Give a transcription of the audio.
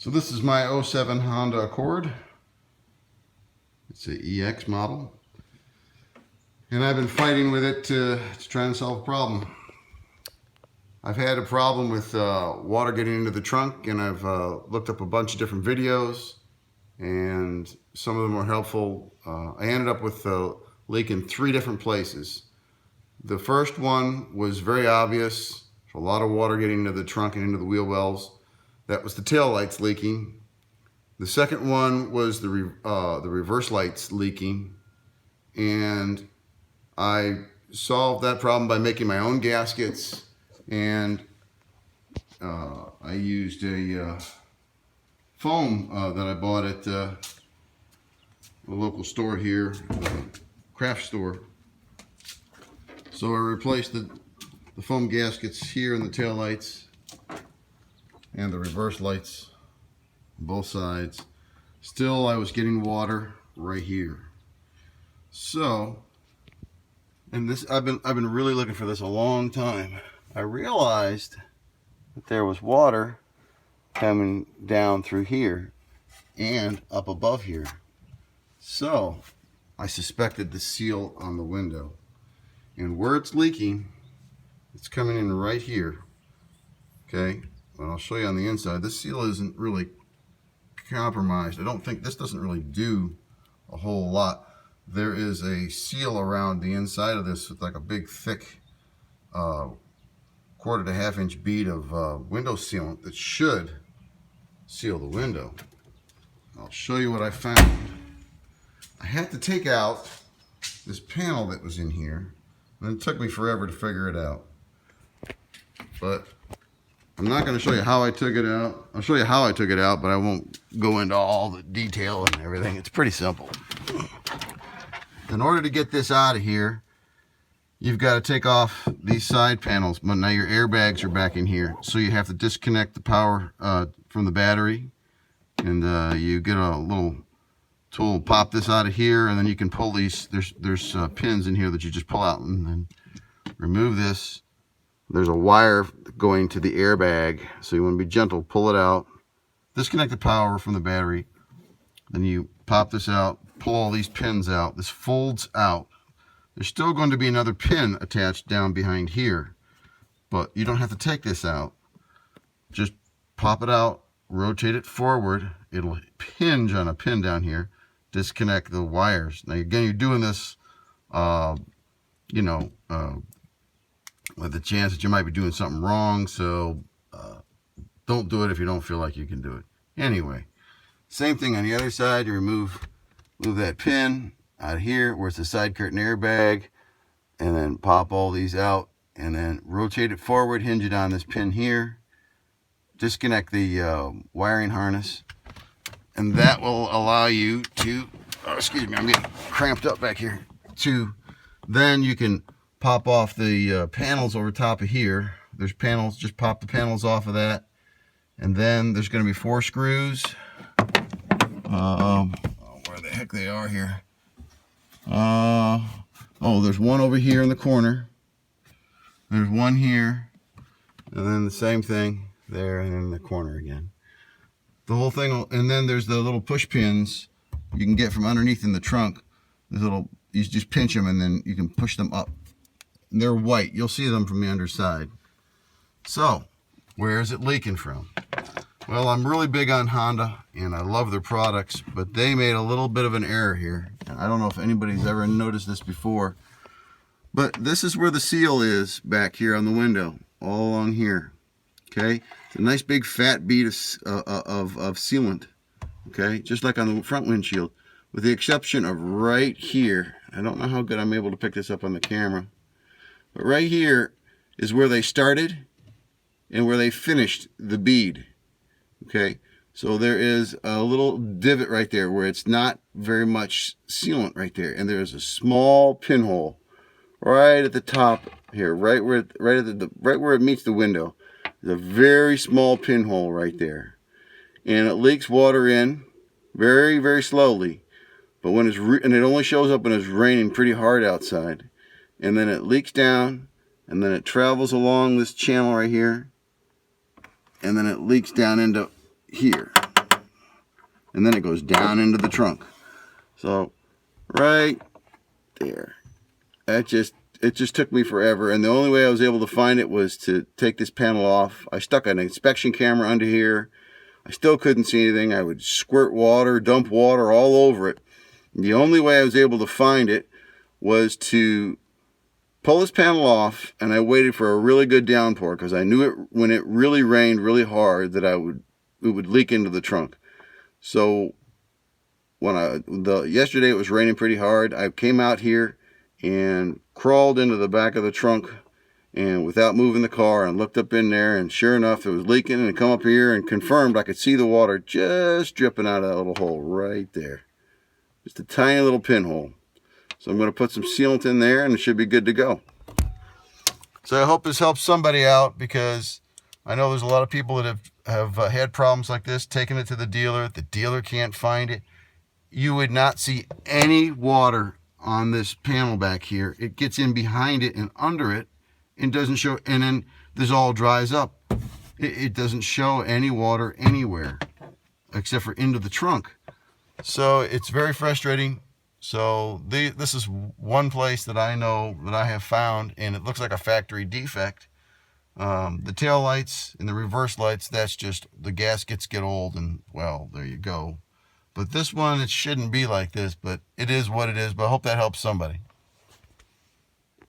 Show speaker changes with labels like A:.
A: So this is my '07 Honda Accord. It's an EX model. And I've been fighting with it to try and solve a problem. I've had a problem with water getting into the trunk, and I've looked up a bunch of different videos, and some of them were helpful. I ended up with a leak in 3 different places. The first one was very obvious. A lot of water getting into the trunk and into the wheel wells. That was the tail lights leaking. The second one was the reverse lights leaking, and I solved that problem by making my own gaskets, and I used a foam that I bought at a local store here, craft store. So I replaced the foam gaskets here in the tail lights and the reverse lights on both sides. Still, I was getting water right here. So, and this I've been really looking for this a long time. I realized that there was water coming down through here and up above here. So I suspected the seal on the window, and where it's leaking, it's coming in right here. Okay, well, I'll show you on the inside. This seal isn't really compromised. I don't think this doesn't really do a whole lot. There is a seal around the inside of this with like a big thick 1/4 to 1/2 inch bead of window sealant that should seal the window. I'll show you what I found. I had to take out this panel that was in here, and it took me forever to figure it out. But I'm not going to show you how I took it out. I'll show you how I took it out, but I won't go into all the detail and everything. It's pretty simple. In order to get this out of here, you've got to take off these side panels. But now your airbags are back in here, so you have to disconnect the power from the battery, and you get a little tool, pop this out of here, and then you can pull these. There's pins in here that you just pull out and then remove this. There's a wire going to the airbag, so you want to be gentle. Pull it out, disconnect the power from the battery, then you pop this out, pull all these pins out. This folds out. There's still going to be another pin attached down behind here, but you don't have to take this out. Just pop it out, rotate it forward. It'll hinge on a pin down here. Disconnect the wires. Now again, you're doing this, with the chance that you might be doing something wrong, so don't do it if you don't feel like you can do it. Anyway, same thing on the other side. You move that pin out of here where it's the side curtain airbag, and then pop all these out, and then rotate it forward, hinge it on this pin here, disconnect the wiring harness, and that will allow you to, excuse me, I'm getting cramped up back here, then you can pop off the panels over top of here. There's panels, just pop the panels off of that, and then there's going to be 4 screws. Where the heck they are here? There's one over here in the corner. There's one here, and then the same thing there, and in the corner again. The whole thing, and then there's the little push pins you can get from underneath in the trunk. You just pinch them, and then you can push them up. They're white. You'll see them from the underside. So, where is it leaking from? Well, I'm really big on Honda, and I love their products, but they made a little bit of an error here. And I don't know if anybody's ever noticed this before, but this is where the seal is back here on the window, all along here. Okay, it's a nice big fat bead of sealant. Okay, just like on the front windshield, with the exception of right here. I don't know how good I'm able to pick this up on the camera. But right here is where they started and where they finished the bead. Okay, so there is a little divot right there where it's not very much sealant right there, and there's a small pinhole right at the top here, right where it meets the window. There's a very small pinhole right there, and it leaks water in very, very slowly. But when and it only shows up when it's raining pretty hard outside. And then it leaks down, and then it travels along this channel right here, and then it leaks down into here. and then it goes down into the trunk. So right there, it just took me forever, and the only way I was able to find it was to take this panel off. I stuck an inspection camera under here. I still couldn't see anything. I would squirt water, dump water all over it. And the only way I was able to find it was to pull this panel off, and I waited for a really good downpour, because I knew it when it really rained really hard that it would leak into the trunk. So yesterday it was raining pretty hard. I came out here and crawled into the back of the trunk, and without moving the car, and looked up in there, and sure enough, it was leaking, and come up here and confirmed I could see the water just dripping out of that little hole right there. Just a tiny little pinhole. So I'm going to put some sealant in there, and it should be good to go. So I hope this helps somebody out, because I know there's a lot of people that have had problems like this, taking it to the dealer can't find it. You would not see any water on this panel back here. It gets in behind it and under it, and doesn't show, and then this all dries up. It doesn't show any water anywhere except for into the trunk. So it's very frustrating. So this is one place that I know that I have found, and it looks like a factory defect. The tail lights and the reverse lights, that's just the gaskets get old, and well, there you go. But this one, it shouldn't be like this, but it is what it is. But I hope that helps somebody.